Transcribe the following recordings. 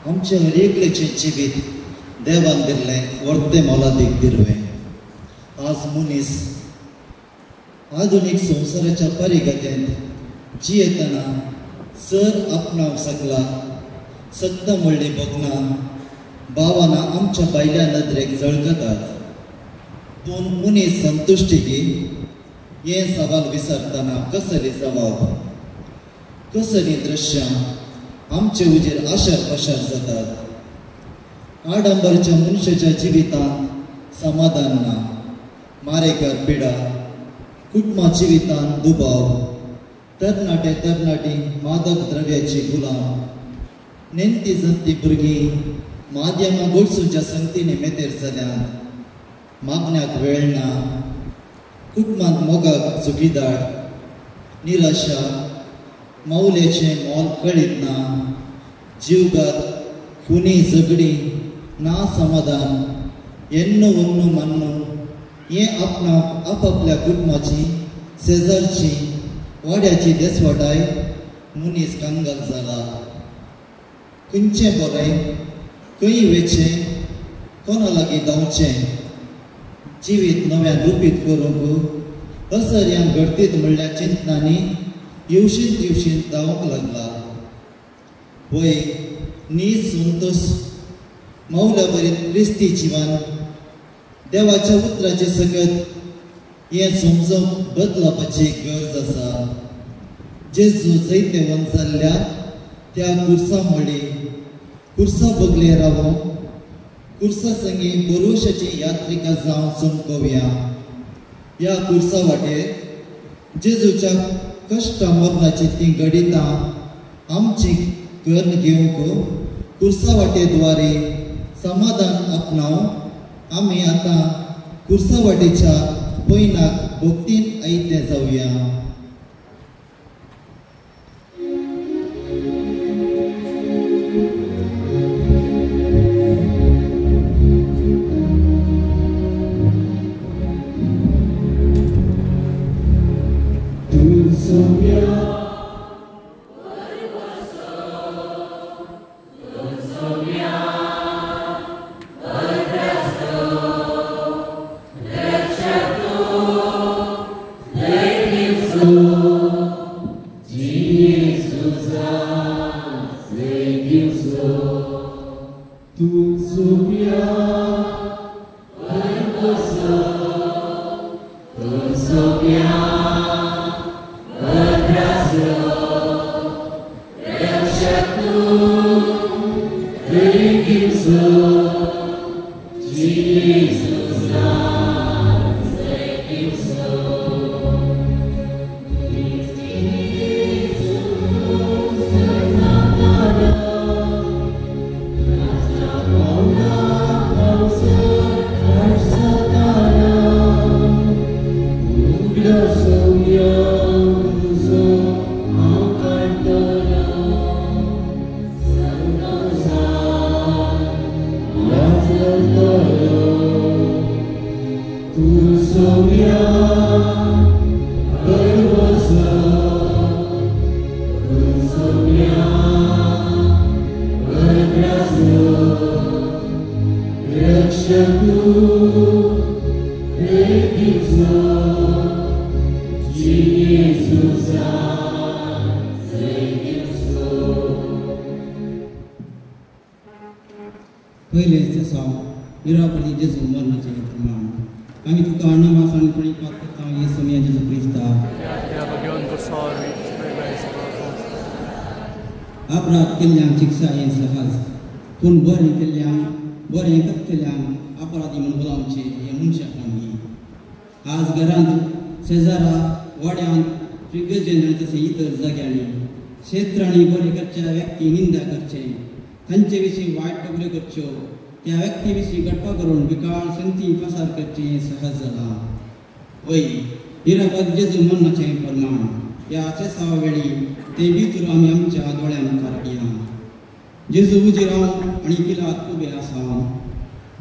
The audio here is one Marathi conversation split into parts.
आमचे हरेकलेचे जिवीत देवान दिल्लें वर्ते मोलादीक दिरवें. आज मनीस आधुनीक संवसाराच्या परिगतेंत जियेतना सर आपणाव सकला सत्ता म्हणली बगना भावना आमच्या भायल्या नदरेक झळकतात. पूण मनीस संतुश्टीकी हे सवाल विचारतना कसली जबाब कसली दृश्यां आमचे उजेर आशार पशार जातात. आडंबरच्या मनशाच्या जिवितांत समाधान ना, मारेकार पिडा, कुटुंबा जिवितांत दुबाव, तरणाटे तरणाटी मादक द्रव्याची गुलाम, नेणती जंती भुरगीं माध्यमां गोडसूच्या संगतींनी मेतेर जाल्यांत, मागण्याक वेळ ना, कुटुंबांत मोगाक चुकीदार, निराशा, मौल्याचे मोल कळीत ना, जीवघात, खुनी झगडी, ना समाधान, येन्नो वन्नो मान्नो हे आपणाक आपापल्या कुटुंबाची शेजारची वाड्याची देसवटाय मनीस कांगाल जाला. खंयचें बरें खंय वेचें कोणा लागीं धांवचें जिवीत नव्यान रुपीत करूंक असर्यां घडतीत म्हणल्या चिंतनांनी येवशीत येवशीत धांवूंक लागला. वय नीज संतोश मौल्या बरी क्रिस्ती जिवन देवाच्या उतराचे सगत हें समजूंक बदलावपाची गरज आसा. जेजू जैते वन जाल्ल्या त्या कुर्सा मोडी कुर्सा बगले रावूं कुर्सा संगी बरोशाची यात्रिका जावन चमकोवया. ह्या कुर्सा वाटेर जेजूच्या कष्ट मरणाची ती घडितां आमची कर्ण घेवंक कुर्सा वाटेद्वारे समाधान आपणाव आमी आतां कुर्सा वाटेच्या पैनाक भक्तीन आयते जावया. पहिले सांग निरापदी जेजू मरणाचे प्रमाण आम्ही तुका अण्णाभासांपणी पात करता येसू मिया जेजू क्रिस्ता अपराध केल्ल्यांक शिक्षा हें सहज पूण बरें केल्ल्यांक बरें केल्ल्यांक अपराधी म्हूण बोलावचें हें मनशाक आमी आज घरांत शेजारा वाड्यांत प्रिगजेन तशें इतर जाग्यांनी क्षेत्रांनी बरें करच्या व्यक्ती निंदा करचें तांचे विशीं वायट खबऱ्यो करच्यो त्या व्यक्ती विशीं गप्पा करून बिकाळ संती प्रसार करचें सहज जालां वय निरापद जेजू मरणाचें प्रमाण ह्या शेषा वेळी ते भितर आमी आमच्या दोळ्यां मुखार हाडया जेजू उजी रावन आनी पिलात उबे आसा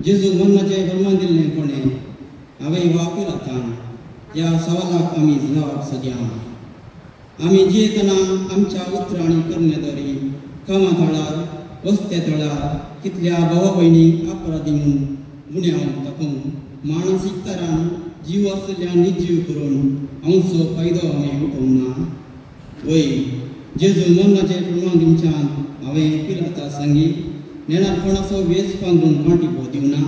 जेजू मरणाचें प्रमाण दिल्लें कोणें हांवें वा पिलातान ह्या सवालाक आमी जबाब सदया आमी जियेतना आमच्या उतरां आनी कर्ण्याद्वारे कामा थळार वस्त्या थळार कितल्या भावा भयणीक अपराधी म्हूण गुन्यांव दाखोवन मानसीक तरान जीव आसल्या निर्जीव करून आमचो फायदो हांवें उठोवंक ना वय जेजू मरणाचें प्रमाण दिवच्यान हांवें पिलाता सांगी नेणारपणाचो वेस पांगरून मांटिपो दिवना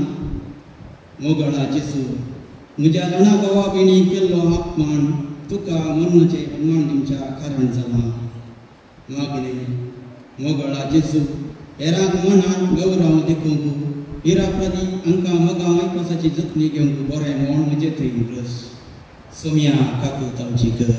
मोगळा जेजू म्हज्या ल्हान भावा भयणीक केल्लो अपमान तुका मरणाचें प्रमाण दिवच्या कारण जालां मागणें मोगळा जेजू हेरांक मनान गौरव देखूंक निरापराधी हांकां मोगां आयपासाची जतनी घेवंक बरें म्हूण म्हजे थंय रस सोम्या काकूत आमची कर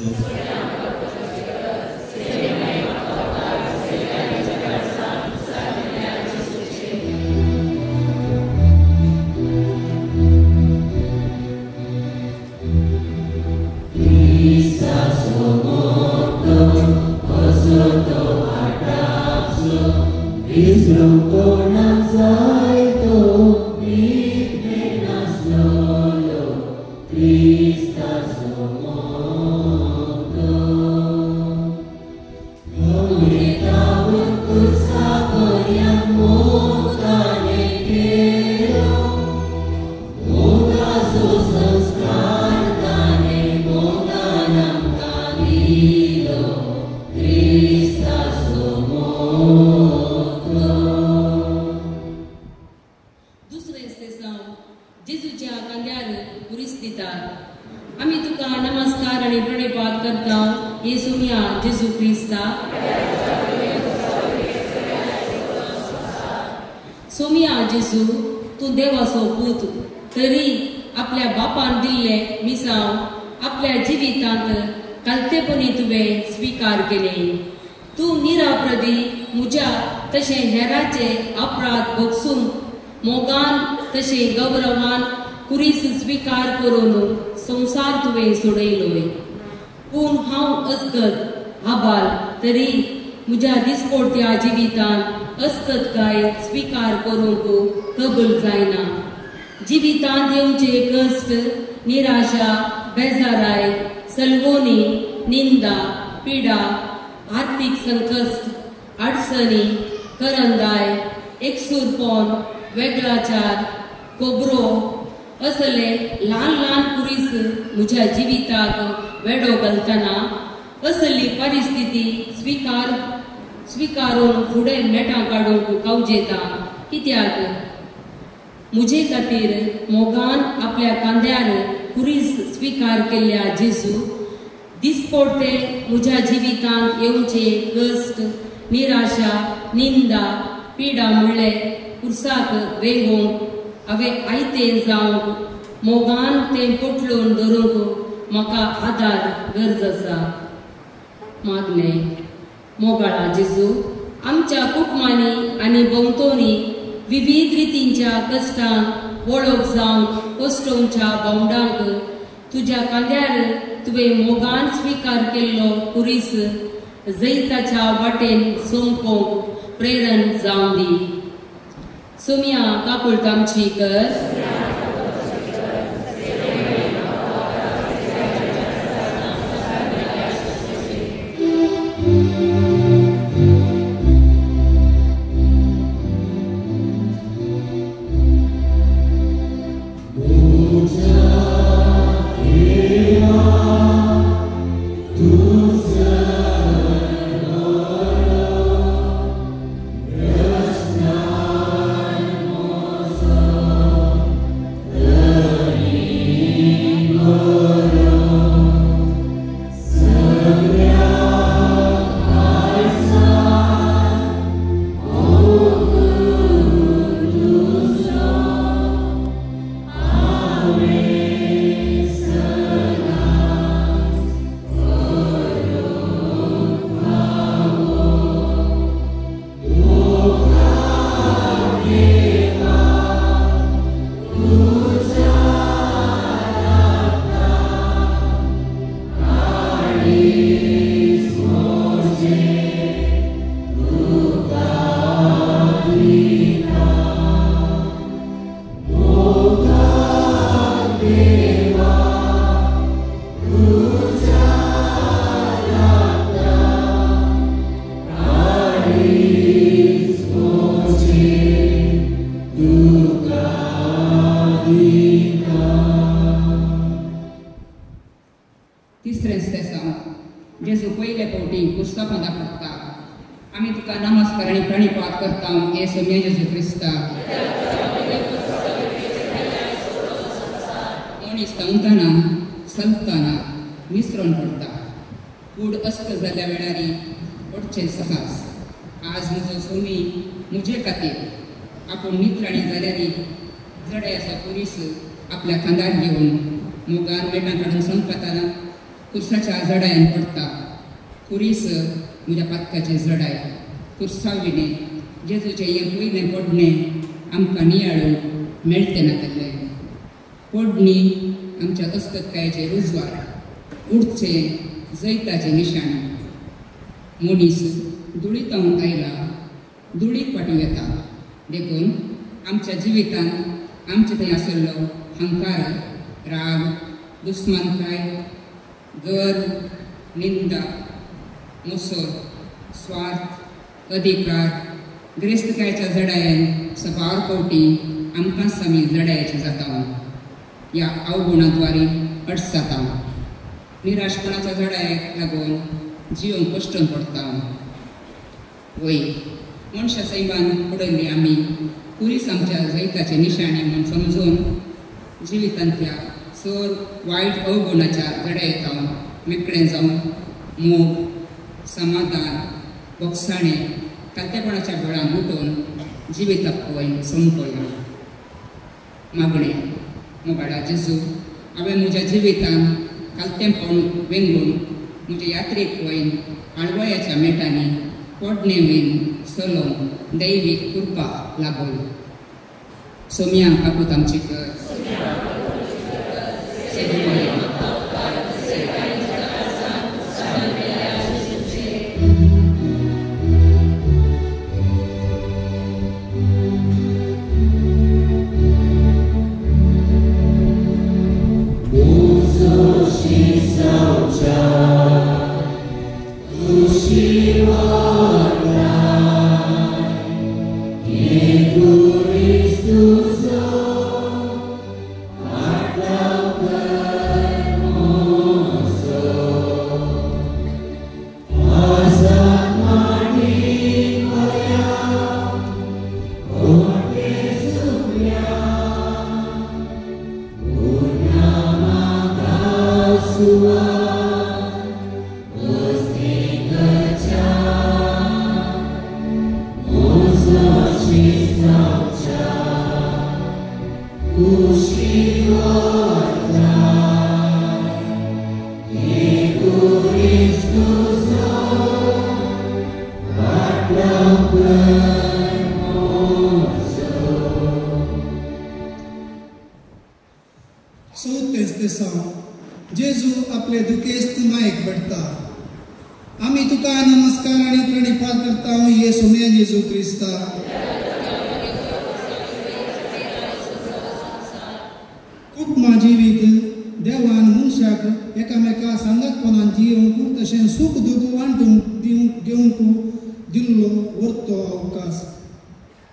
जिवितांत येवचे कष्ट निराशा बेजाराय सलगोनी निंदा पिडा आर्थिक संकट अडचणी करंदाय एकसुरपण वेगळाचार कोबरो असले ल्हान ल्हान कुरीस म्हज्या जिविताक वेडो घालतना असली परिस्थिती स्वीकारून फुडें नेटां काडूंक कावजेता कित्याक मुझे खातीर मोगान आपल्या कांद्यार कुरीस स्वीकार केल्ल्या जेजू दिसपडटे म्हज्या जिवितांत येवचे कष्ट निराशा निंदा पिडा म्हणले कुर्साक वेंगोंक हांवें आयते जावंक मोगान तें पोटलून धरूंक म्हाका आदार गरज आसा. मागणे मोगाळा जेजू, आमच्या कुटुंबांनी आनी भोंवतणी विविध रितींच्या कश्टांक वळख जावंक कोस्टोवच्या भावंडांक तुज्या कांद्यार तुवें मोगान स्विकार केल्लो कुरीस जैताच्या वाटेन सोंपोवंक प्रेरण जावं दी. सोमिया काकुळतामची कर. आपल्या खांदार घेऊन मोगान मेटांकडून संपताना कुर्साच्या जडायन पडटा. कुरीस म्हज्या पातकाचे जडाय कुर्साविणे जेजूचे हे पयले पडणे आमकां नियाळूंक मेळटे नातले. पडणी आमच्या अस्कतकायेचे रुजवार उठचे जैताचे निशाणे. मनीस दुळीतावन आयला दुळीत वाटूं येता. देखून आमच्या जिवितांत आमचे थंय आसलो हंकार, राग, दुस्मानकाय, गर्व, निंदा, मोसोर, स्वार्थ, अधिकार, गिरेस्तकायच्या जडायेन सपार पावटी आमकांच आमी जडायाचे जाता. ह्या अवगुणाद्वारे अडसाता. निराशपणाच्या जडायक लागून जिवंक कश्टन पडटा. वय मनशा सैबान पडयल्ली आमी कुरीस आमच्या जैताचे निशाणे म्हूण समजून जिवितांतल्या सर वायट अवगुणाच्या जडायेतावन मेकळें जावन मोग, समाधान, बोगसाणे, कालतेपणाच्या बळान उठून जिविताक वयर संपया. मागणे मोगाळा जेजू, हांवें म्हज्या जिवितान कालतेपण वेंगून म्हज्या यात्रेक वयर आळवळ्याच्या मेटांनी पडणे वयर चलोवंक दैवीक कृपा लाभय. सोमिया काकूत आमची कर. Christus, नमस्कार आणि प्रणिपात करता हांव येसू जेजू क्रिस्ता. कुटुंबा जिवीत देवान मनशाक एकामेका सांगतपणान जियोंक तशें सूख दूख वांटून घेवंक दिल्लो वर्तो अवकाश.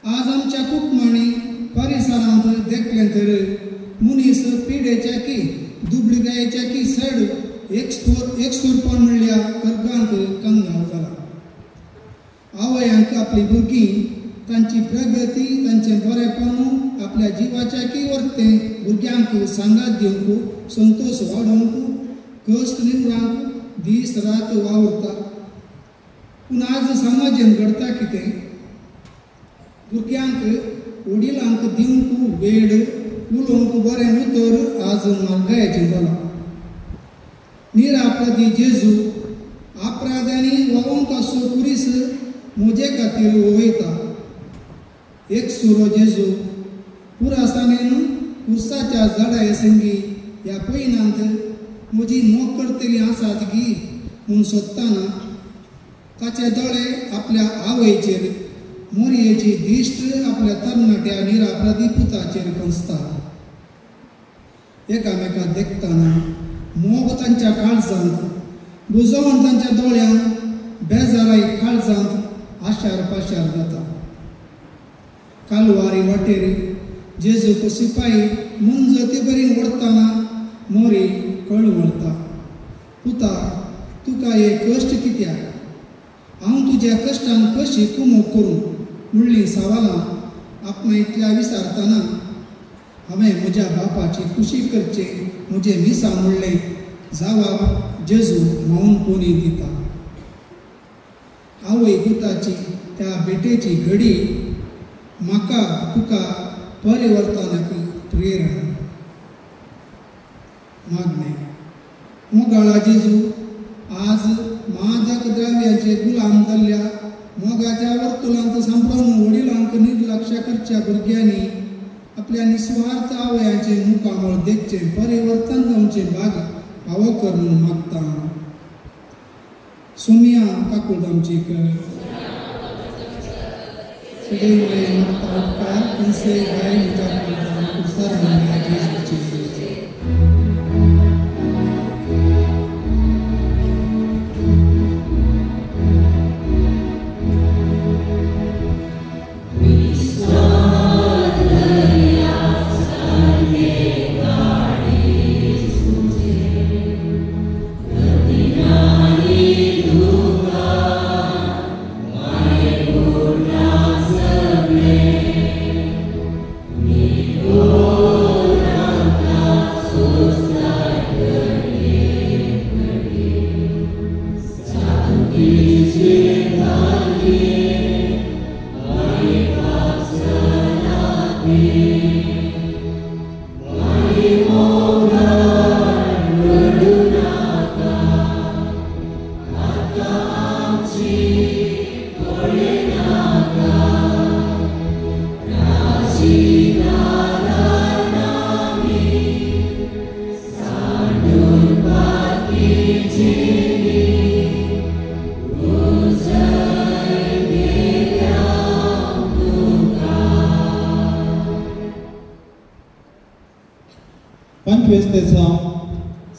आज आमच्या कुटुंबांनी परिसरांत देखलें तर मनीस पिडेच्या की दुबळगायेच्या की सड एकसुरपण म्हणल्या कर्गांत कंगाल जाला. आवयांक आपली भुरगीं तांची प्रगती तांचें बरेपण आपल्या जिवाच्या की वर्तें भुरग्यांक सांगात दिवंक संतोष वाडोवंक कश्ट निवरांक दीस रात वावरता. पूण आज समाजान घडता कितें? भुरग्यांक वडिलांक दिवंक वेळ उलोवंक बरें उतर आज मार्गायेचें जालां. निरापराधी जेजू अपराध्यांनी वावंक आसो कुरीस म्हजे खातीर वयता. एक सुरो जेजू पुरासानेन उर्साच्या झाडाये संगी ह्या पयनांत म्हजी मोग करतली आसात गी म्हूण सोदताना ताचे दोळे आपल्या आवयचेर मोरयेची दिश्ट आपल्या तरणाट्या निरापराधी पुताचेर कंसता. एकामेका देखताना मोग तांच्या काळजांत बुजवण तांच्या दोळ्यांत बेजाराई काळजांत आशार पाशार जाता. कालवारी वाटेर जेजूक सिपाई मुंज ती बरी ओडताना मोरी कळवळता. पुता तुका हे कश्ट कित्याक? हांव तुज्या कश्टान कशी कुमोग करूं म्हणली सावालां आपणांतल्या विचारतना हांवें म्हज्या बापाची खुशी करचे म्हजे मिसा म्हणले जावाब जेजू मावून कोणी दिता. आवय पुताची त्या बेटेची घडी म्हाका तुका परिवर्तनाक प्रेरणा. मागणे मोगाळा जेजू आज मादक द्रव्याचे गुलाम जाल्ल्या मोगाच्या वर्तुळांत सांपडून वडिलांक निर्लक्ष करच्या भुरग्यांनी आपल्या निस्वार्थ आवयांचे मुखामळ देखचे परिवर्तन जावचे भाग फावो कर म्हूण मागता. सुमिया काकूळ आमची कर सदैव मागता उपकार खंयचे गाय म्हज्या करता कुसार म्हणल्या जेजूची.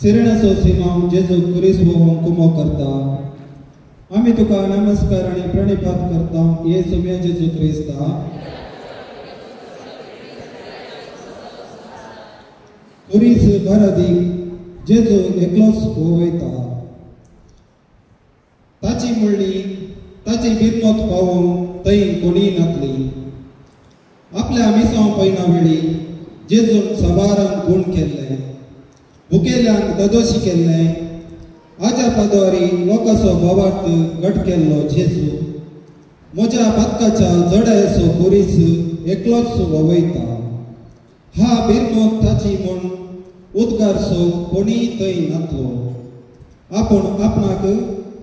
सिरणसो सिमांव जेजू कुरीस वोवंक कुमो करता. आमी तुका नमस्कार आनी प्रणिपात करता येसू जेजू क्रिस्ता. कुरीस भरदी जेजू एकलोच वयता. ताची म्हणली ताची बिरमत पावोवंक थंय कोणी नातली. आपल्या मिसांव पयना वेळी जेजून सवारांक गूण केल्ले भुकेल्यांक ददोशी केल्ले आजा पदोरी लोकांचो बोवार्थ घट केल्लो जेजू म्हज्या पातकाच्या जड्याचो कुरीस एकलोच वयता. हा बिरमत ताची म्हूण उद्गारसो कोणी थंय नातलो. आपूण आपणाक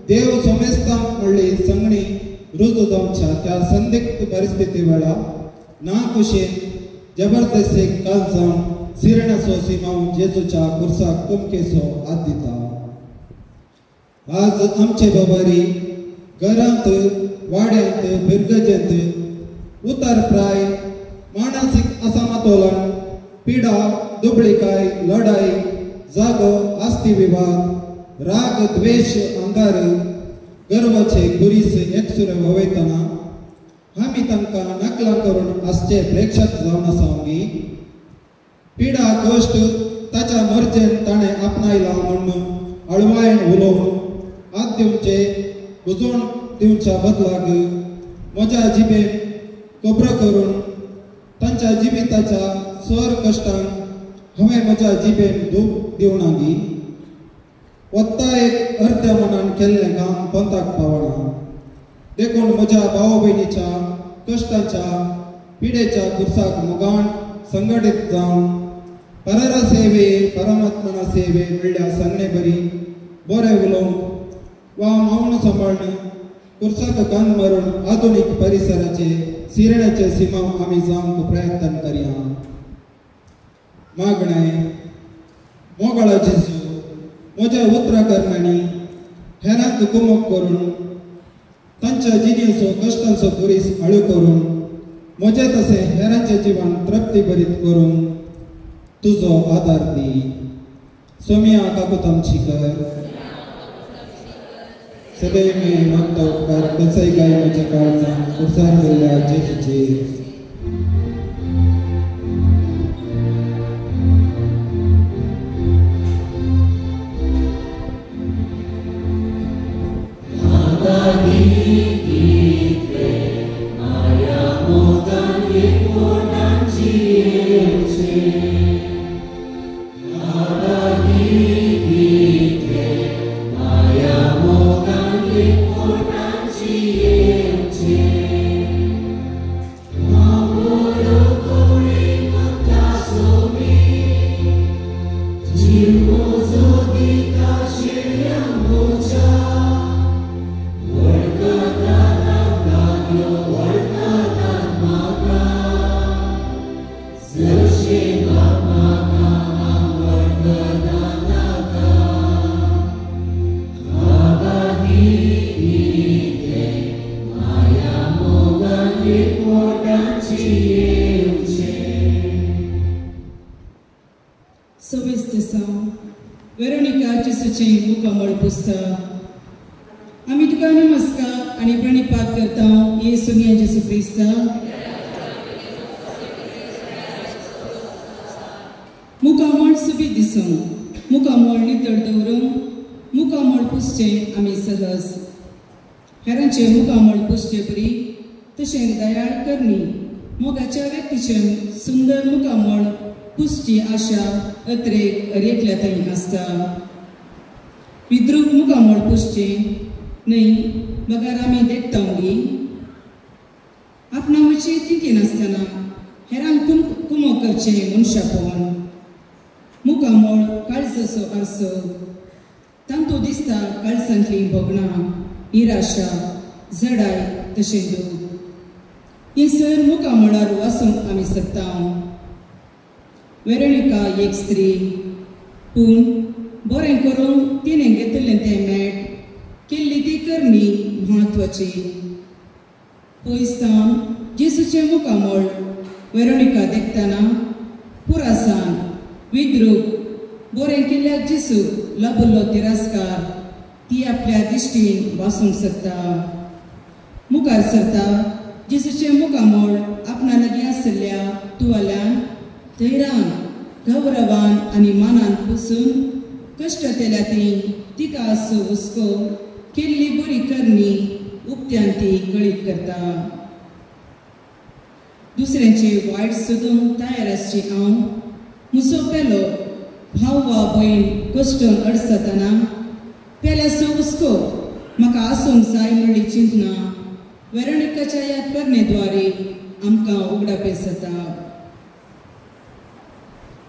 देव सोमेस्तांक म्हणली संगणी रुजू जावच्या त्या संदिग्ध परिस्थिती वेळा ना कुशीन जबरदस्तीक काल जावन सिरणसो सिमांव जेजूच्या कुर्साक कुमकेचो हात दिता. आज आमचे बाबारी घरांत वाड्यांत भिरगजेंत उतार प्राय मानसिक असमतोलन पिडा दुबळीकाय लढाई जागो आस्ती विवाद राग द्वेष अंगार गर्वाचे खुरीस एकसुरे वयतना आमी तांकां नकलां करून आसचे प्रेक्षक जावन आसांगी पिडा कश्ट ताच्या मर्जेन ताणें आपणायला म्हणून अळवायेन उलोवन आत दिवचे उजवण दिवच्या बदलाक म्हज्या जिबेन कोबरो करून तांच्या जिविताच्या स्वर कश्टांक हांवें म्हज्या जिबेन दूख दिवनागी वत्ता एक अर्ध्या मनान केल्लें काम पंताक पावना देखून म्हज्या भाव भयणीच्या कश्टाच्या पिडेच्या कुर्साक मोगान संघटीत जावन परर सेवे परमात्मना सेवे म्हणल्यार सांगणे बरी बरें उलोवंक वा मौन सांबाळन कुर्साक कान मारून आधुनीक परिसराचे सिरण्याचे सीमा आमी जावंक प्रयत्न करया मागणें मोगाळा जेजू म्हज्या उतराकरणांनी हेरांक कुमक करून तांच्या जिणेचो कश्टांचो कुरीस हळू करून म्हजें तशें हेरांचें जिवन तृप्ती भरीत करून तुजो आदार दी सोम्या काकूत आमची कर सदैव मागता उपकार कसंय काय म्हज्या काळजांत कुर्सार गेल्ल्या जेजूचेर सुंदर मुखामळ पुसची आशा अत्रेक अरेकल्या थंय आसता विद्रूप मुखामळ पुसचे न्हय बगार आमी देखतावली आपणा वची तिके नासतना हेरांक कुमो करचे मनशापण मुखामळ काळजाचो आरसो तांतो दिसता काळजांतली भोगणां निराशा जडाय तशें दूख ही सर मुखामळार वाचूंक आमी सकता वेरोनिका एक स्त्री पूण बरें करून तिणें घेतिल्लें तें मेट केल्ली ती करणी म्हत्वाची पयसतावन जेसूचें मुखामळ वेरोनिका देखतना पुरासान विद्रूप बरें केल्ल्या जेसूक लाभिल्लो तिरस्कार ती आपल्या दिश्टीन वाचूंक शकता मुखार सरता जेसूचें मुखामळ आपणा लागीं आशिल्ल्या तुवाल्यान धैर्यान गौरवान आनी मानान पुसून कश्ट केल्या ती तिका आसो हुस्को केल्ली बरी करणी उक्त्यान ती कळीत करता दुसऱ्यांचे वायट सोदूंक तयार आसची हांव म्हजो पेलो भाव वा भयण कश्टान अडसतना पेल्याचो हुस्को म्हाका आसूंक जाय म्हणली चिंतना वेरोनिकाच्या याद करण्याद्वारे आमकां उगडापेस जाता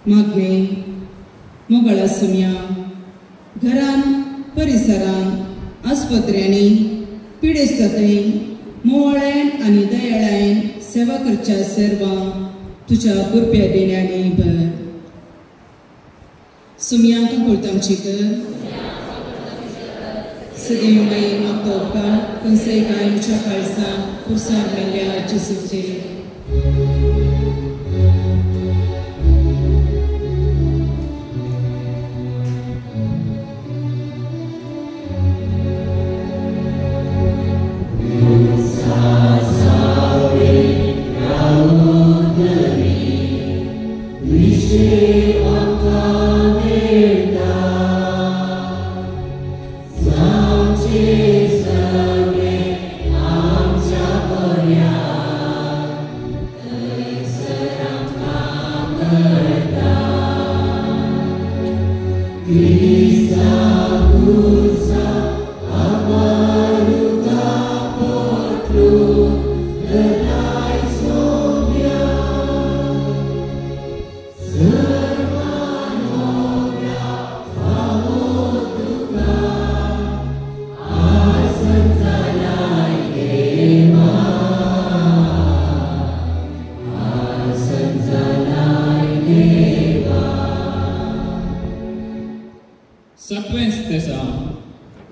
मागणे मोगळा सुम्या घरान परिसरान आस्पत्र्यांनी पिडेस्त थंय मोवाळ्यान आनी दयाळायन सेवा करच्या सर्वांक तुज्या कृप्या देण्यानी भर सुम्या काकुळतामची कर सदैव माई मागता उपकार खंयसय काय म्हज्या काळजां कुर्सार मेल्ल्या जेजूचे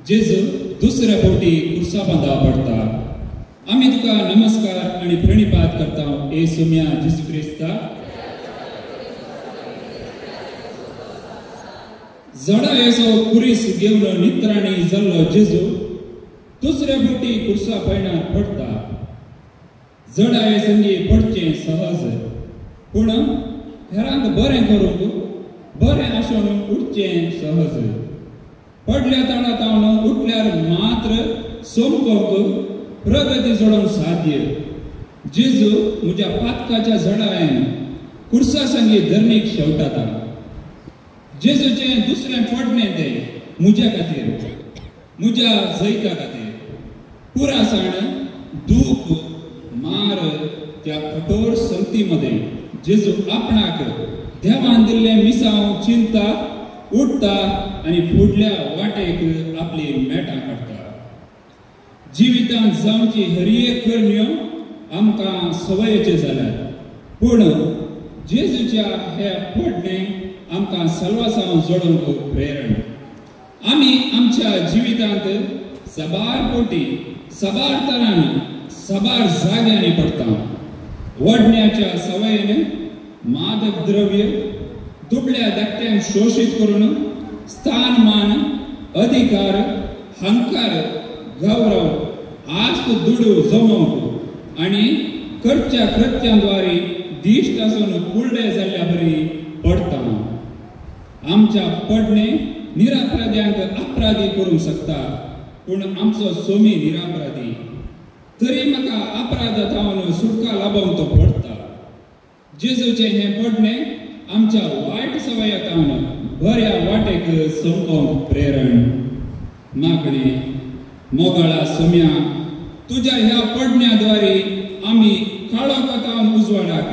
जेजू दुसऱ्या फावटी कुर्सा बांदा पडता आमी तुका नमस्कार आणि प्रणिपात करता ए सोम्या जेजू क्रिस्ता जडा येसो कुरीस घेवन नित्राणी जाल्लो जेजू दुसऱ्या फावटी कुर्सा पैणार पडता जडा ये संगी पडचे सहज पूण हेरांक बरें करूंक बरें आशोन उठचे सहज पडल्या ताणा तावन उठल्यार मात्र सोमकोंक प्रगती जोडूंक साध्य जेजू म्हज्या पातकाच्या झडायन कुर्सा संगी धर्मीक शेवटाता जेजूचें दुसरें पडणें तें म्हज्या खातीर म्हज्या जैका खातीर पुरासाण दूख मार त्या कठोर संगती मध्ये जेजू आपणाक देवान दिल्लें मिसांव चिंता उठता आणि फुडल्या वाटेक आपली मेटां काडटा जिवितांत जावची हरियेक करण्यो आमकां सवयेचे जाल्यात पूण जेजूच्या हे पडणें आमकां सल्वासांव जोडूंक प्रेरण आमी आमच्या जिवितांत सबार पोटी सबार तरान सबार जाग्यांनी पडटा वडण्याच्या सवयेन मादक द्रव्य दुबळ्या धाकट्यांक शोषित करून स्थानमान अधिकार हंकार गौरव आस्त दुडू जमवूंक आणि करच्या कृत्यांद्वारे दिश्ट आसून कुरडे जाल्ल्या बरी पडटा आमच्या पडणे निरापराध्यांक अपराधी करूंक शकता पूण आमचो सोमी निरापराधी तरी म्हाका अपराधांतल्यान सुटका लाभोवंक तो पडटा जेजूचे हे पडणे आमच्या वायट सवयातावन बऱ्या वाटेक संकोवंक प्रेरण मागणे मोगाळा सोम्या तुझ्या ह्या पडण्याद्वारे आमी काळोखातावन उजवाडाक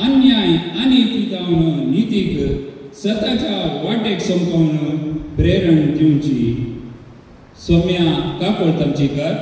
अन्याय अनितीतावन नितीक सताच्या वाटेक संकोवन प्रेरण दिवची सोम्या काकोळ तांची कर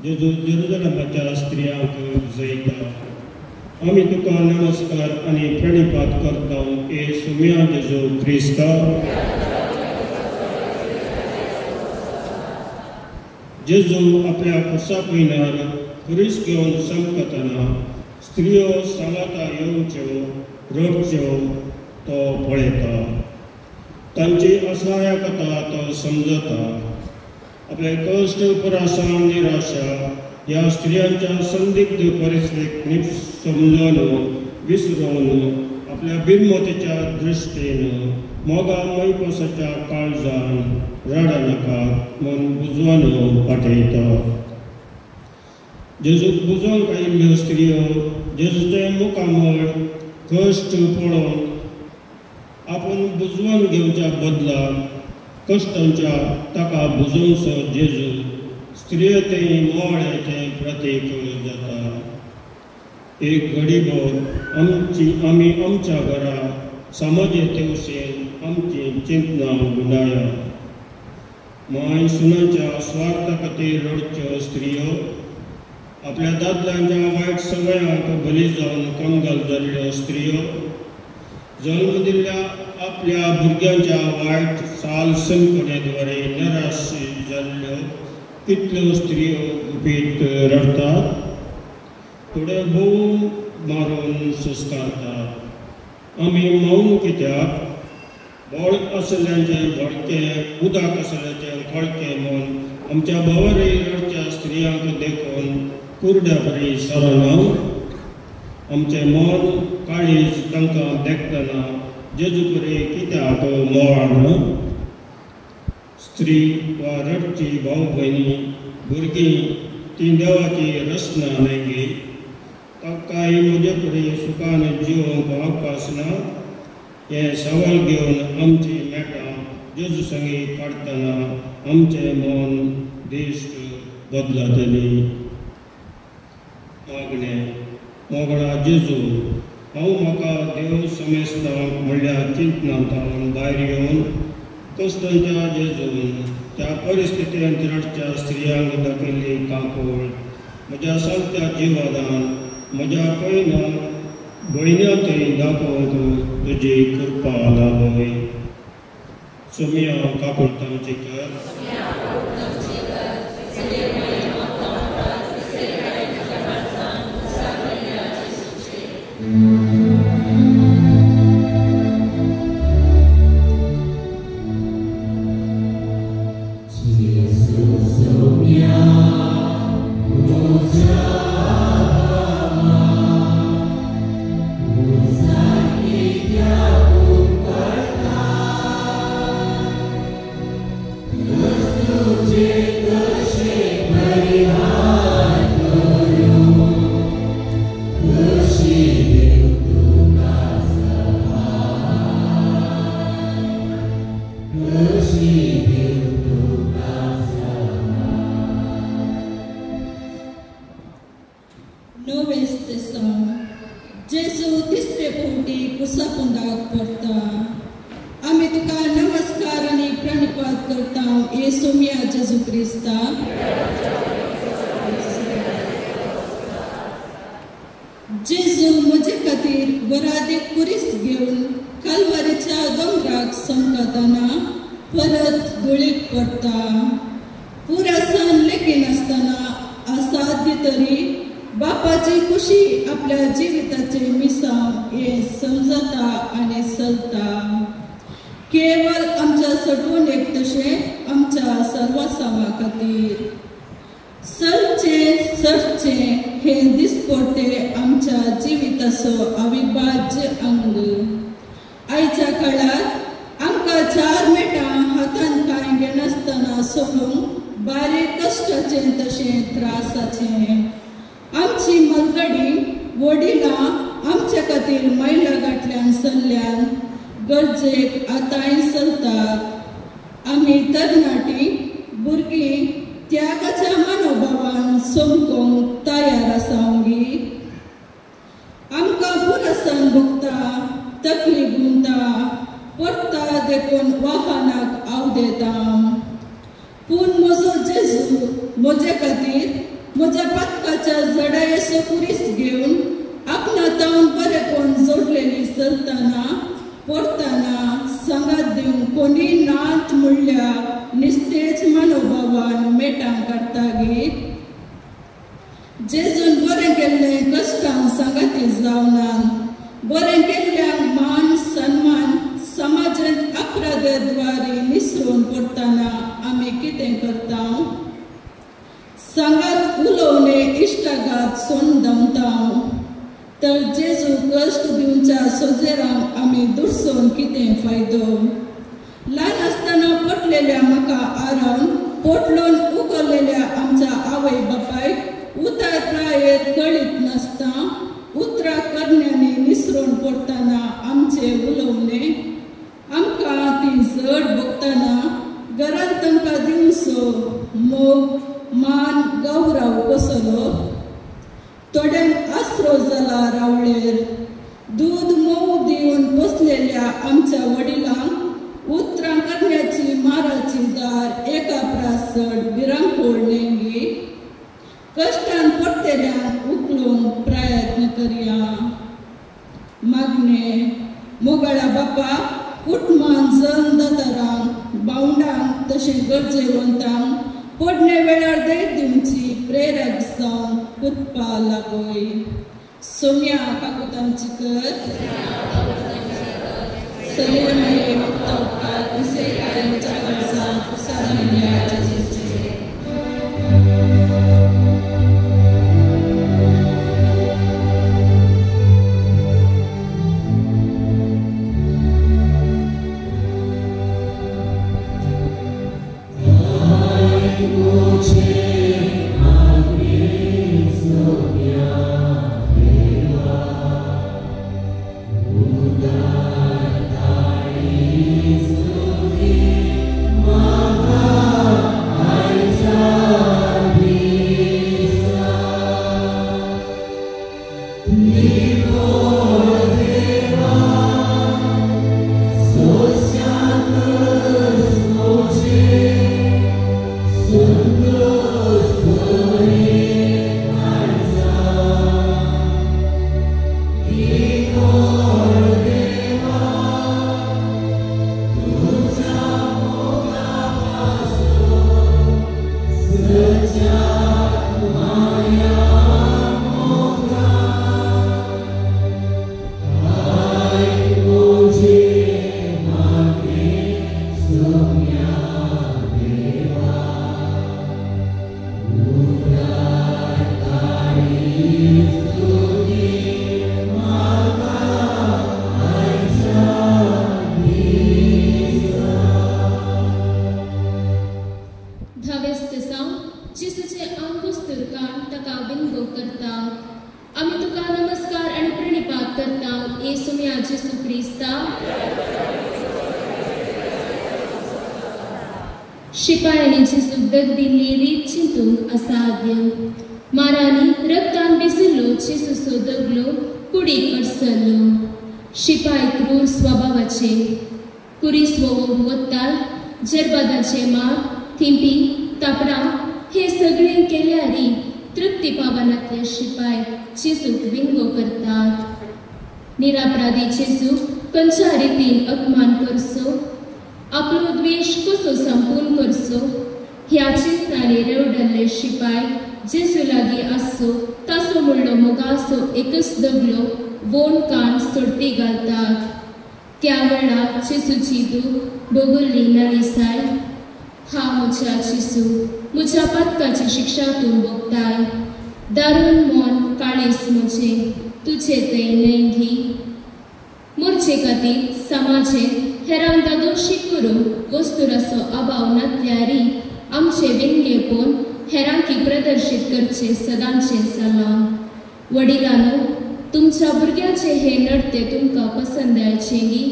जेरुसलेमाच्या स्त्रियांक जैता आमी तुका नमस्कार आनी प्रणिपात करता ए सोम्या जेजू क्रिस्ता जेजू आपल्या कुर्सा पयल्यार खुरीस घेवन चमकतना स्त्रियो सांगाता येवच्यो रडच्यो तो पळयता. तांची असहाय कथा तो समजता. आपले कश्ट उपरासा निराशा ह्या स्त्रियांच्या संदिग्ध परिस्थितीक समजून विसरून आपल्या बिनमतीच्या दृश्टीन मोगा मैपसाच्या काळजान रडा नाका म्हूण बुजवान पाठयता. जेजूक बुजोवंक आयिल्ल्यो स्त्रियो जेजूचे मुखामळ कश्ट पळोवन आपूण बुजवून घेवच्या बदलाक कश्टांच्या ताका बुजोवचो जेजू स्त्रियतेय मोळेचें प्रतीक जाता. एक घडीभर आमी आमच्या घरा समाजेतेवशेन आमची चिंतना गुंडाया. माय सुनाच्या स्वार्था खातीर रडच्यो स्त्रियो आपल्या दादल्यांच्या वायट सवयांक बली जावन कंगाल जाल्ल्यो स्त्रियो जल्म दिल्ल्या आपल्या भुरग्यांच्या वायट साल संकटेद्वारे निराश जाल्ल्यो कितल्यो स्त्रियो गुपीत रडतात. थोडे भोव मारून सुस्कारतात. आमी मौन कित्याक? बोळ आसल्यांचे भडके उदक आसल्याचे खळके म्हूण आमच्या भोवरी रडच्या स्त्रियांक देखून कुरड्या बरी सरना. आमचे मन काळीज तांकां देखतना जेजू बरे कित्याक मोळना. स्त्री वा रडची भाव भयणी भुरगीं ती देवाची रचना न्हय. तांकांय म्हजे परी सुखान जिवंक अवकाश ना. हे सवाल घेवन आमची मेटां जेजू संगी काडटना आमचें मन दिश्ट बदलतली. मागणें मोगळा जेजू हांव म्हाका देव समेस्ता म्हणल्यार चिंतनांतल्यान भायर येवन कश्टांच्या जेजून त्या परिस्थितींत रडच्या स्त्रियांक दाखयल्ली काकूळ म्हज्या सांगत्या जिवादान म्हज्या पयल्या भयण्यातय दाखोवंक तुजी कृपा लाभय. सोमिया काकूळ तांचेकर. कोणी नात म्हणल्या निस्तेज मनोभावान मेटां करता. जेजून बरें केल्लें कश्टांक सांगाती जावनान बरें केल्ल्यांक मान सन्मान समाजांत अपराधद्वारे निसरून पडटना आमी कितें करता? सांगात उलोवणे इश्टागात सोन धांवता तर जेजू कश्ट दिवच्या सोजेरांक आमी दुडसून कितें फायदो? ल्हान आसतना पटलेल्या म्हाका आराम पोटलोन उखललेल्या आमच्या आवय बापायक उतार प्रायेर कळीत नासता उतरां करण्यांनी निसरून पडटना आमचे उलोवणे आमकां ती झड भोगतना घरांत तांकां दिवचो मोग मान गौरव कसलो? थोड्यांक आसरो जाला रावळेर दूद मोव दिवन पोसलेल्या आमच्या वडिलांक उतरां करण्याची माराची दार एका प्रासड भिरांकोळ नेंगी कश्टान पडटल्यांक उखलूंक प्रयत्न करया. मागणे मोगाळा बापा कुटुंबान जन दातारांक भावंडांक तशें गरजेवंतांक पडणे वेळार देख दिवची प्रेरक जावन कुतपा लागोय. सोम्या काकुतांची कर सगळे मुक्तावकार विसेकारांच्या कर्जांत सारण्या शिपायांनी जेजूक दग दिल्ली रीत चिंतूंक असाध्य. मारांनी रक्तान भिजिल्लो जेजूचो दगलो कुडीक अडसरलो. शिपाय क्रूर स्वभावाचे कुरीस वोवंक वतात जरबादाचे मार थिंपी तापडां हे सगळें केल्यारी तृप्ती पावनांतले शिपाय जेजूक विंगो करतात. निरापराधी जेजूक खंयच्या रितीन अपमान करचो आपलो द्वेष कसो संपून करचो ह्या चिंतनांनी रेवडल्ले शिपाय जेजू लागीं आसचो ताचो म्हणलो मोगाचो एकच दगलो वोन कान सोडती घालतात. त्या वेळार जेजूची दूख भोगुल्ली नालिसाय हा म्हज्या जेजू म्हज्या पातकाची शिक्षा तूं भोगताय. दारूण मोन काळीस म्हजें तुजे थंय न्हय मोरचे खातीर समाजें हेरांक दोशी करून वस्तुराचो अभाव नातल्यारी आमचे विंगेपण हेरांकी प्रदर्शीत करचे सदांचे सलाम. वडिलांनो तुमच्या भुरग्याचे हे नडते तुमकां पसंद आयचेंगी.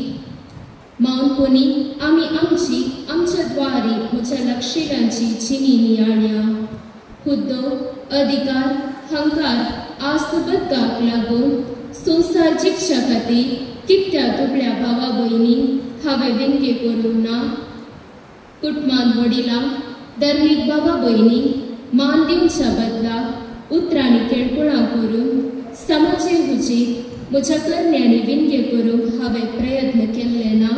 मावनपणी आमी आमच्या द्वारी म्हज्या लक्षिलांची जिणी नियाळ्या. हुद्दो अधिकार हंकार आस्तबद्दाक लागून संसार जिखच्या खातीर कित्या दुबळ्या भावा भयणी हांवें व्यंग्य करूंक ना. कुटुंबान वडिलांक धर्मीक भावा भयणी मान दिवच्या बदलाक उतरांनी केळकुळां करून समाजे हुजीर म्हज्या करण्यांनी व्यंग्य करूंक हांवें प्रयत्न केल्ले ना.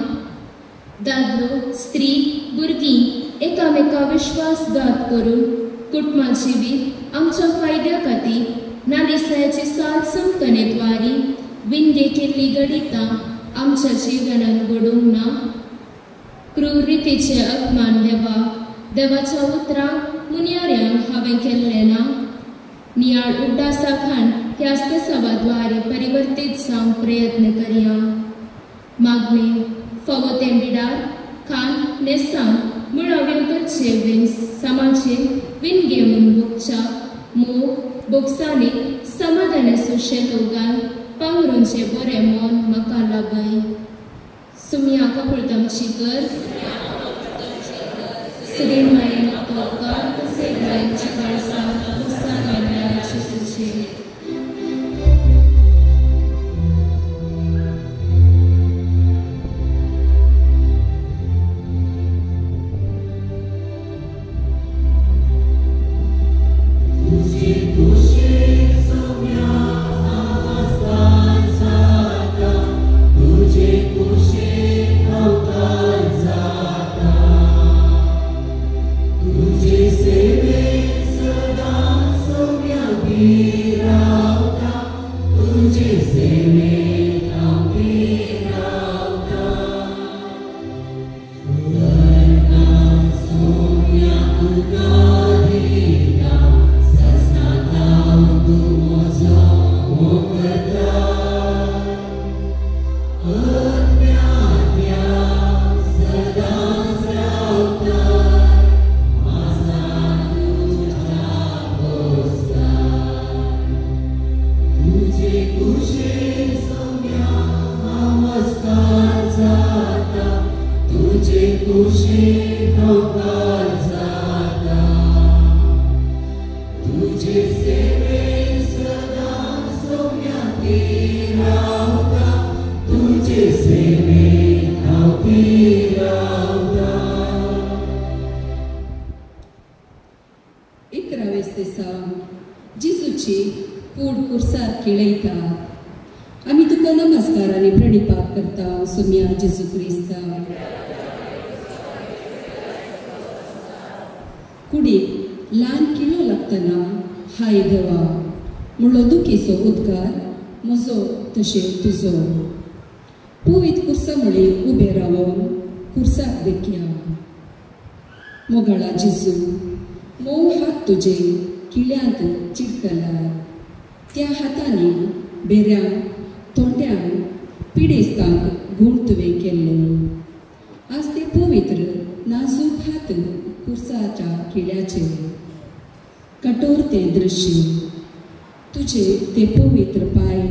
दादलो स्त्री भुरगीं एकामेका विश्वासघात करून कुटुंबाची बी आमच्या फायद्या खातीर नालिसाची साथ संकनेद्वारी विंगे केल्ली गणितां आमच्या जिवनात घडोवंक ना. क्रूर रितीचे अपमान देवाच्या उतराक मुनियाऱ्यांक हांवें केल्लें ना. नियाळ उड्डासा खाण ह्या सवाद्वारे परिवर्तीत जावंक प्रयत्न करया. मागणे फावो तें बिडार खान नेसान मुळाव्यो गरजे समाजीक विणगे म्हूण भोगच्या मोग बोगसांनी समाधान सुशेलोगान पांगरूंचे बरें मोन म्हाका लाभय. सुम्या कपळतामची कर श्री मायेन तोकार कसे गायची काळसा कुसा गाण्याची सुचे. कुडीक ल्हान किलो लागतना हाय देवा म्हणलो दुखीचो उद्गार म्हजो तशें तुजो. पवित कुर्सा म्हळें उबें रावन कुर्साक देखया. मोगाळा जेजू मोव हात तुजे किळ्यांत चिडकल्यात. त्या हातांनी बेऱ्यांक तोंड्यांक पिडेस्तांक गूण तुवें केल्ले. आज ते पवित्र नाजूक हात कुर्साच्या किळ्याचेर. कठोर तें दृश्य तुजे ते पवित्र पांय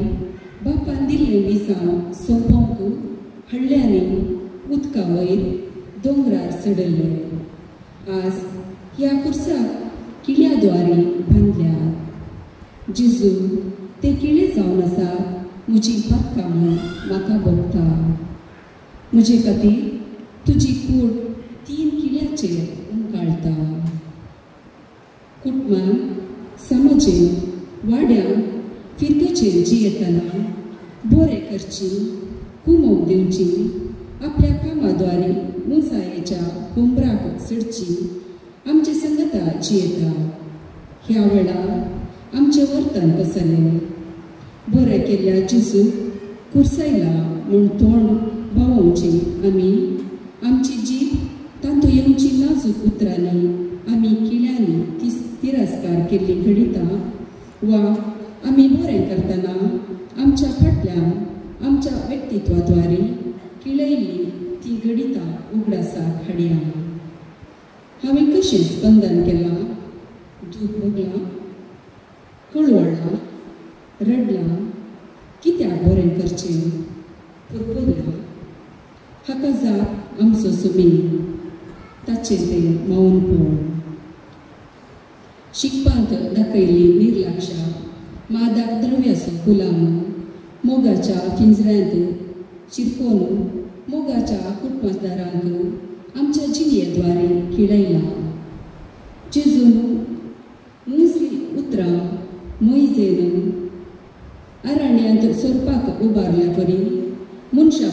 बापान दिल्ले मिसां सोंपोवंक हळ्यांनी उदका वयर दोंगरार चडयले. आज ह्या कुर्साक किळ्याद्वारे बांदल्यात. जेजू ते किळे जावन आसा म्हजी पातकां म्हूण म्हाका भोगता. म्हजे खातीर तुजी कूड 3 किळ्याचेर उमगाळटा. कुटुंबान समाजीक वाड्यान फिरकेचेर जियेतना बरें करची कुमोग दिवची. आपल्या कामाद्वारे मुसायेच्या हुंबराक चडची आमचे संगता जियेता. ह्या वेळार आमचें वर्तन कसलें. बरें केल्ल्या जेजू कुर्सायला म्हूण तोंड भावोवची आमी आमची जीब तांतू येवची नाजूक उतरांनी आमी किळ्यांनी तिरस्कार केल्ली घडिता वा आमी बरें करतना आमच्या फाटल्यान आमच्या व्यक्तित्वाद्वारे किळयल्ली ती घडिता उगडासाक हाडया. हांवें कशें स्पंदन केलां. दूख भोगलां, कळवळ्ळां, रडलां. कित्याक बरें करचें पुरपुरलां. हाका जाप आमचो सुमी. ताचें तें मौनपण. शिकपांत दाखयल्ली निर्लक्षा मादाक द्रव्याचो गुलाम मोगाच्या पिंजऱ्यांत शिरकोवन मोगाच्या कुटुंबदारांक आमच्या जिणेद्वारे किळयला. जेजून मुसली उतरां मोइजेन अरण्यांत सोरपाक उबारल्या परी मनशा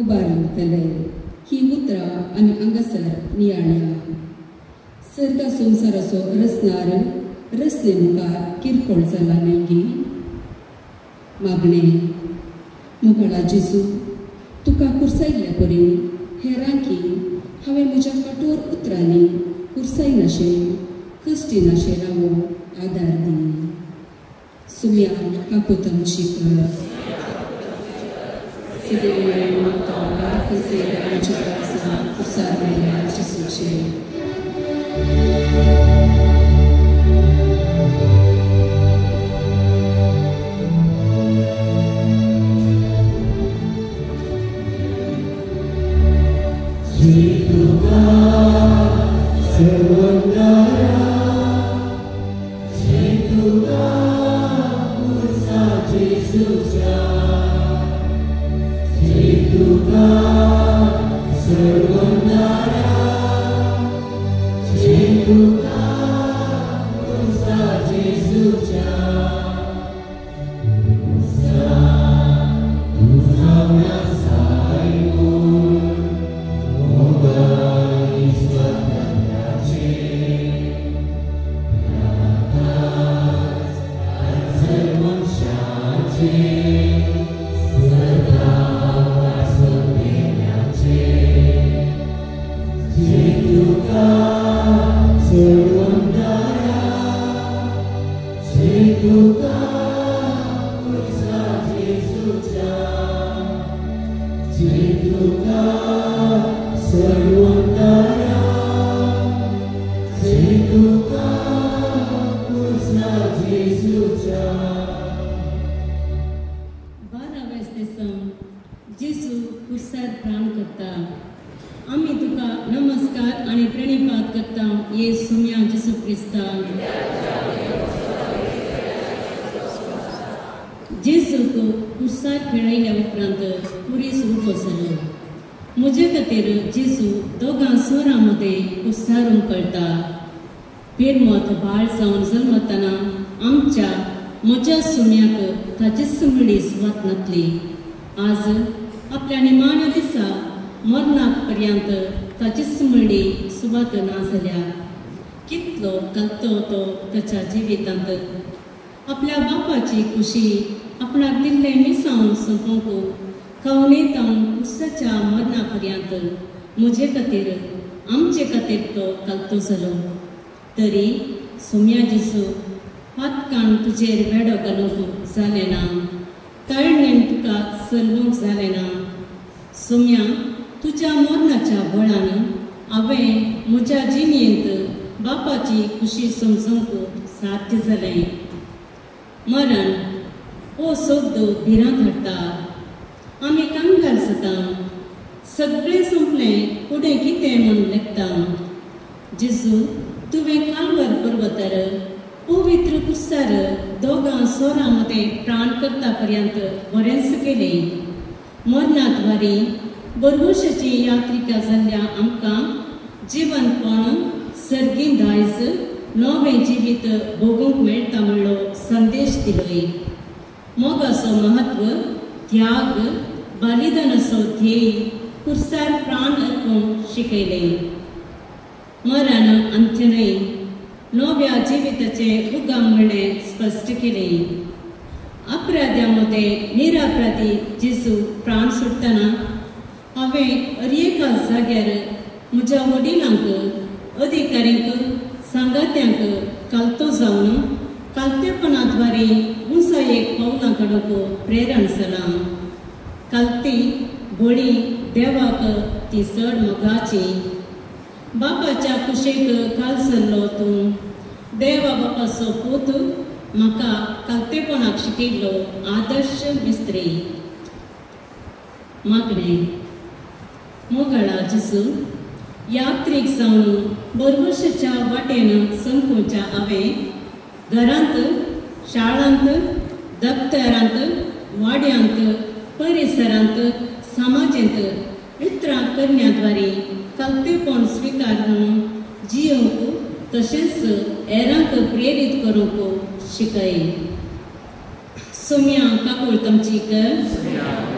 उबारतले. ही उतरां आमी हांगासर नियाळ्या. सर्गा संवसाराचो रचणार रचने मुखार किरकोळ जाला नेंगी मागणे मोगळा जेजू तुका कुर्सायल्ल्या परी हेरांकी हांवें म्हज्या कठोर उतरांनी कुर्सायनाशे कश्टी नाशे रावो आदार दी सुम्यान काकोतम शिकर सिदेव माता बारकसे आमच्या काळसा कुर्सार मेल्या जेजूचे जेजू कुर्सार प्राण करता आम्ही तुका नमस्कार आणि प्रणिपात करता ये सुम्या जेजू क्रिस्ता जेजूक कुर्सार खेळयल्या उपरांत पुरीस उबो जालो म्हजे खातीर जेजू दोगां स्वरां मदें कुर्सारून कळटा पेरमत बाळ जावन जल्मतना आमच्या म्हज्या सुम्याक ताची सुमडी सुवात नातली आज आपल्या निमाण्या दिसा मरणाक पर्यंत ताची सुमडी सुवात ना जाल्यार कितलो घालतो तो ताच्या जिवितांत आपल्या बापाची खुशी आपणाक दिल्ले मिसावन सोंपोवंक कवणेतावन कुर्साच्या मरणा पर्यंत म्हजे खातीर आमचे खातीर तो घालतो जालो तरी सुम्या जेजू हातकान तुजेर वेडो घालूंक जालें ना ताळणेन तुका चलवूंक जालें ना सुम्या तुज्या मरणाच्या बळान हांवें म्हज्या जिणेंत बापाची खुशी समजूंक साध्य जालें मरण हो शब्द भिरांत हाडटा आमी कांगाल जाता सगळें संपलें फुडें कितें म्हूण लेखता जेजू तुवें काल्वर पर्वतार पवित्र कुर्सार दोगां स्वरां मदें प्राण करता पर्यंत बरेंच केलें मरणांत वारी बरवशाची यात्रिका जाल्ल्या आमकां जिवनपण सर्गीन दायज नवें जिवीत भोगूंक मेळटा म्हणलो संदेश दिलोय मोगाचो महत्व त्याग बलिदानाचो ध्येय कुर्सार प्राण अर्पूंक शिकयलें मरण अंत्य न्हय नव्या जिविताचें उगम म्हणलें स्पश्ट केलें अपराध्या मदें निरापराधी जेजू प्राण सोडटना हांवें एका जाग्यार म्हज्या वडिलांक अधिकाऱ्यांक सांगात्यांक कालतो जावन कालतेपणाद्वारे उंचायेक पावलां काडूंक प्रेरण जालां कालती बळी देवाक ती चड मोगाची बापाच्या कुशेक कालसल्लो तूं देवा बापाचो पूत म्हाका कालतेपणाक शिकयल्लो आदर्श मिस्त्री मागणें मोगळा जेजू यात्रेक जावन बरवशाच्या वाटेन संकोच्या हांवें घरांत शाळांत दफ्तरांत वाड्यांत परिसरांत समाजांत उतरां करण्याद्वारे कालतेपण स्विकारून जियोवंक तशेंच हेरांक प्रेरीत करूंक शिकय सुम्या काकूळ तुमची कर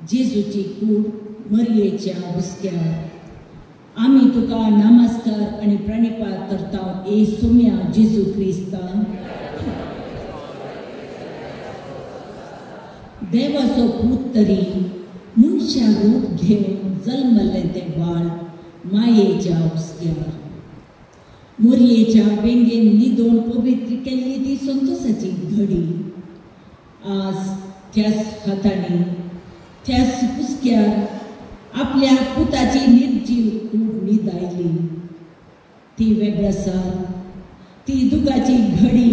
जेजूची कूड मरियेच्या हुस्क्यार आम्ही तुका नमस्कार आणि प्रणिपात करता ए सोम्या जेजू क्रिस्ता देवाचो पूत तरी मनशा रूप घेऊन जल्मले ते बाळ मायेच्या हुस्क्यार मरियेच्या वेंगेन न्हिदोवन पवित्र केल्ली ती संतोषाची घडी आज त्याच हातांनी त्याच हुस्क्यार आपल्या पुताची निर्जीव कूड न्हिदायली ती वेगळासार ती दुखाची घडी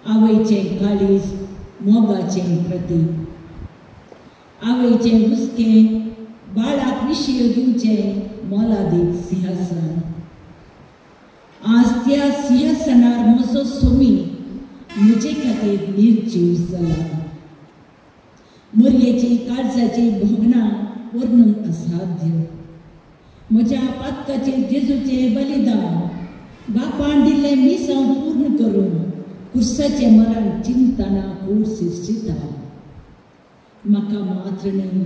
आवयचे काळीज मोगाचे प्रतीक आवयचे हुस्के बाळाक विशय दिवचे मोलादीक सिंहासन आज त्या सिंहासनार म्हजो सोमी म्हजे खातीर निर्जीव जाला मरियेची काळजाची भोगणां वर्णन असाध्य म्हज्या पातकाचेर जेजूचे बलिदान बापान दिल्लें मिसांव पूर्ण करून कुर्साचे मरण चिंतना कूड शिरशिता म्हाका मात्र न्ही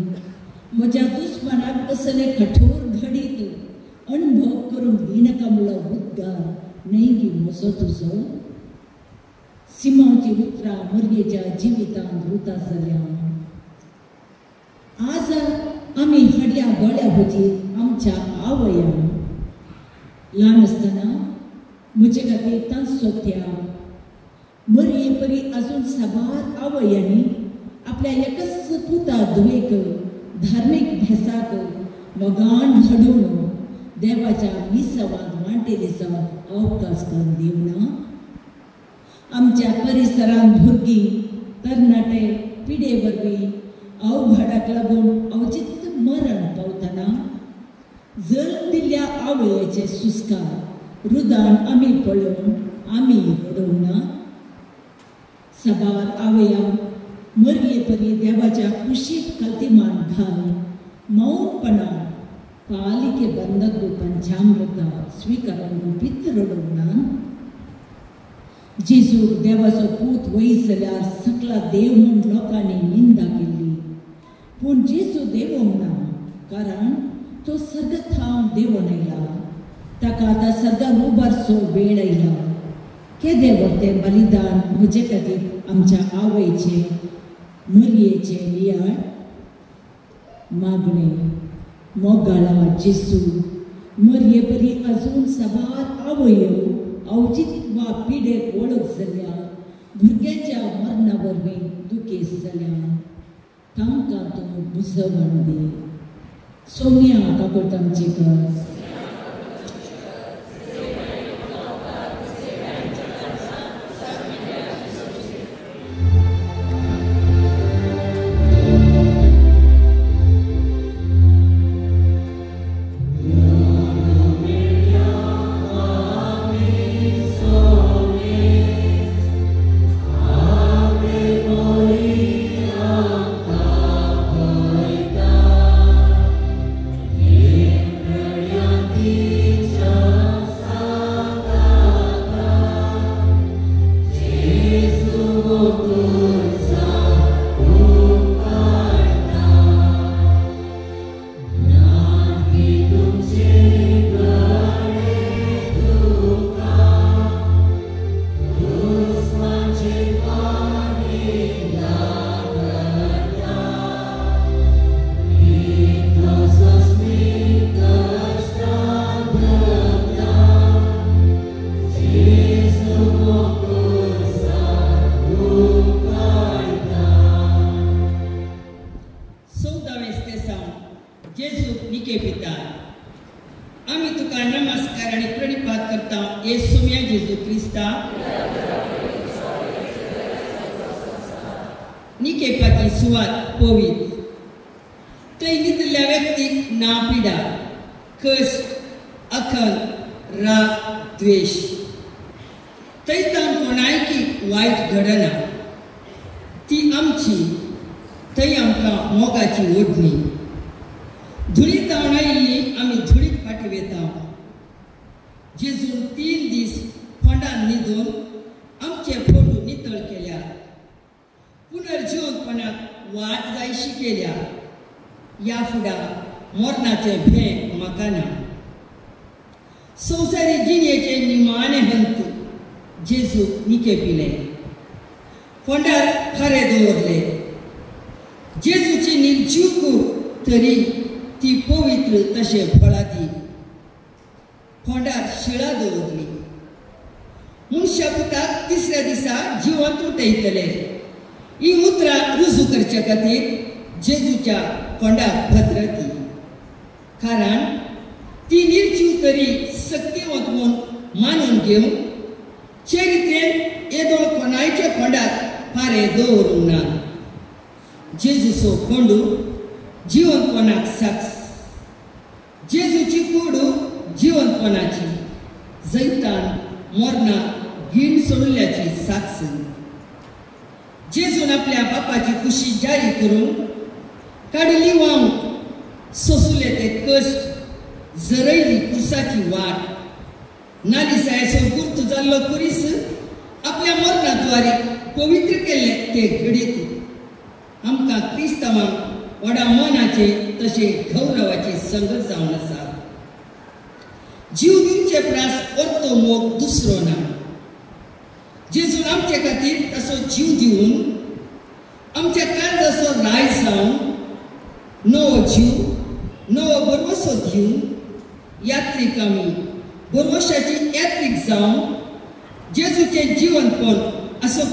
म्हज्या दुस्मनाक असले कठोर घडीत अनुभव करूंक दिनाका म्हणलो उद्गार न्ही गी म्हजो तुजो सिमांची उतरां मरियेच्या जिवितांत रुता जाल्या आज आमी हडल्या गोळ्या भुजीर आमच्या आवयान ल्हान आसतना म्हजे खातीर तांचो त्याग मरिये परी अजून साबार आवयांनी आपल्या एकच पुता दुवेक धार्मीक भेसाक मोगान घडोवन देवाच्या विसवांत वांटेली जावप अवकाश करून दिवना आमच्या परिसरांत भुरगीं तरणाटे पिढे वरवीं अवघडाक लागून अवचित मरण पावतना जल्म दिल्ल्या आवयाचे सुस्कार रुदान आमी पळोवन आमी रडोवना साबार आवया मरिये परी देवाच्या कुशीक खातीमान घाल मौनपणान पालिके बंदक पंचामृता स्वीकारून गुपीत रडोवना जेजू देवाचो पूत वयस जाल्यार सकला देव म्हूण लोकांनी निंदा केल्ली पूण जेजू देवोंक ना कारण तो सर्गथांव देवून आयला ताका आतां सर्गाक उबारचो वेळ आयला केदे व्हरतें बलिदान म्हजे खातीर आमच्या आवयचे मरियेचे लियाळ मागणे मोगाळा जेजू मरिये परी अजून साबार आवयो औचित्य वा पिडेक वळख जाल्या भुरग्यांच्या मरणा वरवीं दुखेस जाल्या तांकां तूं बुजवण दी सोम्या काकुळतांची कर Yeah. निके पिता आम्ही तुका नमस्कार आणि प्रणिपात करता येसुम्या जेजू क्रिस्ता निकेपाची सुवात पवित्र थंय न्हिदल्या व्यक्तीक ना पिडा कश्ट अखल राग द्वेष थंय तांकां कोणायकी वायट घडना ती आमची थंय आमकां मोगाची ओडणी धुळी तावन आयिल्ली आमी धुळीक फाटी वेता जेजून 3 दीस फोंडान न्हिदून आमचे फोटू नितळ केल्या पुनर्जीवनपणाक वाट जायशी केल्या या फुडां मरणाचे भें म्हाका ना संवसारी जिणेचे निमाणे हंत जेजू निके पिले फोंडार खरे दवरले जेजूची निर्जीव कूड तरी ती पवित्र तशे फळां दी फोंडार शिळा दवरली मनशा पुताक 3ऱ्या दिसा जिवंत उठयतले ही उतरां रुजू करचे खातीर जेजूच्या फोंडाक भद्रती कारण ती निर्जीव तरी सत्यवंत म्हूण मानून घेवन चरित्रेन येदोळ कोणायच्या फोंडाक फारे दवरूंक ना जेजूचो फोंडू जिवंतपणाक साक्ष जेजूची कूड जिवंतपणाची जैतान मरणां गीण सोडल्याची साक्ष जेजून आपल्या बापाची खुशी जारी करून काडली वांग सोसले ते कश्ट जरयली कुर्साची वाट नालिसायेचो गुर्त जाल्लो कुरीस आपल्या मरणाद्वारे पवित्र केले ते घडीत आमकां क्रिस्तांवांक व्हडा मनाचे तशे गौरवाची संगत जावन आसा जीव दिवचे प्रास परतो मोग दुसरो ना जेजून आमचे खातीर तसो जीव दिवन आमच्या काळजाचो राय जावन नवो जीव नवो बरवसो दिवन यात्रीक आमी बरवशाची यात्रीक जावन जेजूचें जीवनपण असो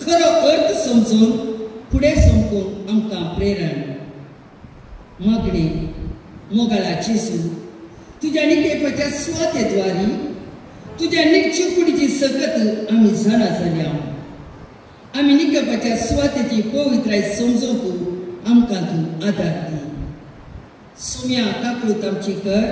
खरो अर्थ समजून फुडें संपून आमकां प्रेरण मागणे मोगाळा जेजू तुज्या निकेपाच्या सुवातेद्वारी तुज्या निर्जीव कुडीची सकत आमी जाणा जाल्या आमी निकेपाच्या सुवातेची पवित्राय समजूंक आमकां तूं आदार दी सुम्या काकूत आमची कर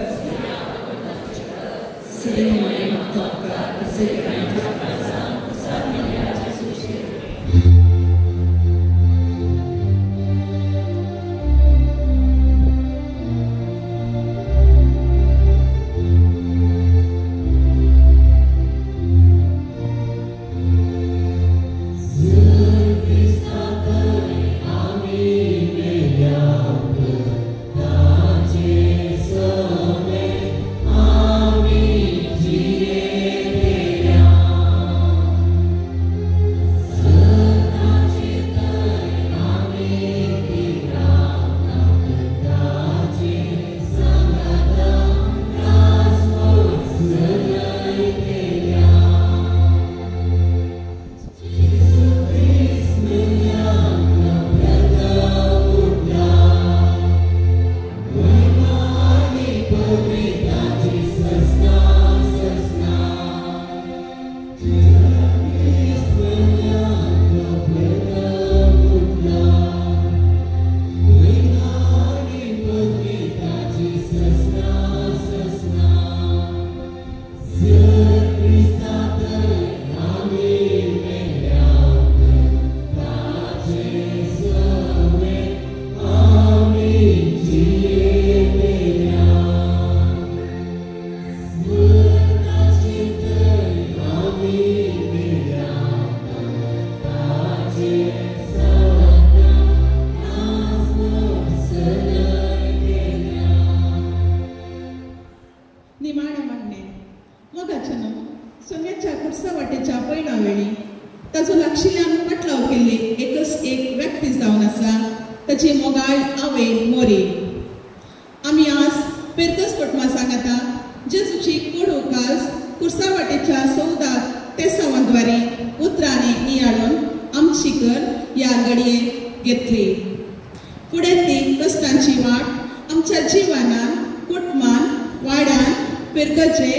आमच्या जिवानान कुटुंबान वाड्यान पिरगचे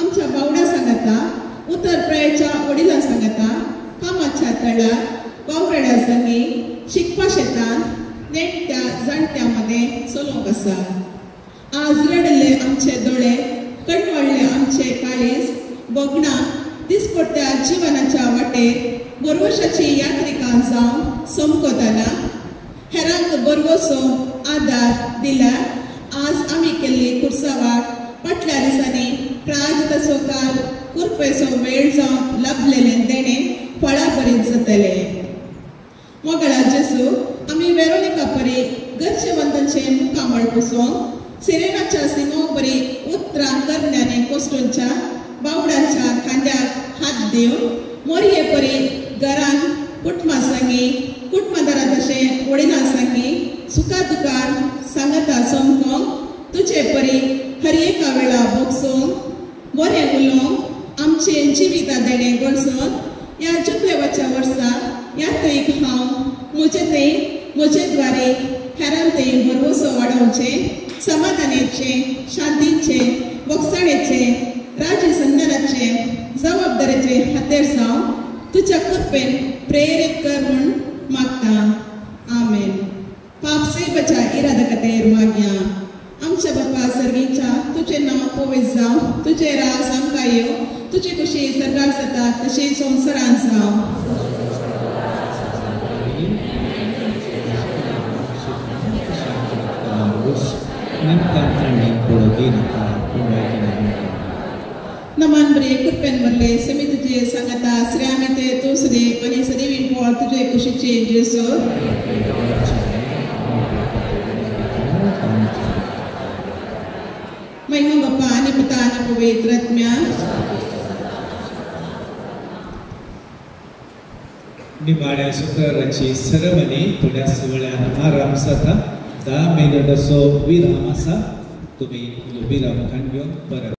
आमच्या बावड्या सांगता उत्तर प्रयच्या वडिलां सांगता कामाच्या तळार वावरड्या संगी शिकपा शेतान नेट्या जाणट्यामध्ये चलोवंक आसा. आज रडले आमचे दोळे कणवळले आमचे काळीज बगणा दिसपट्ट्या जिवनाच्या वाटेर बरवशाची यात्रिकां जावन समकोताना हेरांक बरवसो आदार दिल्यार आज आमी केल्ली कुर्सावाट फाटल्या दिसांनी प्राज तसो काल कुरपेचो वेळ जावन लाभलेले देणे फळां बरीत जातले. मोगळा जेसू आमी वेरोनिका परी घरचे वंदनचे मुखामळ पुसोवंक सिरेनाच्या सिमो परी उतरां करण्याने कोस्टूंच्या बावड्यांच्या खांद्याक हात दिवन मोरये परी घरान कुटुंबा सांगी कुटुंबदारा तशें वडिलां सांगी सुखा दुखान सांगता समकोवंक तुजे परी हर एका वेळा बोगसोवंक बरें उलोवंक आमचे जिविता देणे गळसोवन ह्या जुबलेवाच्या वर्सा यात्रेक हांव म्हजे द्वारे हेरांते भरवसो वाडोवचे समाधानाचे शांतीचे वखसाणेचे राजी संधानाचे जबाबदारेचे हातेर जावन तुझ्या कृपेन प्रेरीत कर म्हूण मागता. आमेन. पाप सेवेच्या इरादा खातीर मागया. आमच्या बापा सर्गीच्या तुझे नांव पवित्र जावं तुझे रास आमकां येवं तुझी खुशी सरकार जाता तशी संवसारांत जावं. नमान बरे कृपेन भरले समी तुझे सांगता श्रेयामी ते तू सदैव आणि सदैवी पोळ तुझे कुशीचे जेसो महिमा बाप्पा आणि पिता आणि पवित्र आत्म्या निमाण्या शुक्राराची सेरेमनी थोड्या वेळान आराम जाता. 10 मिनिटाचो विराम आसा. तुम्ही विराम घेवन बरें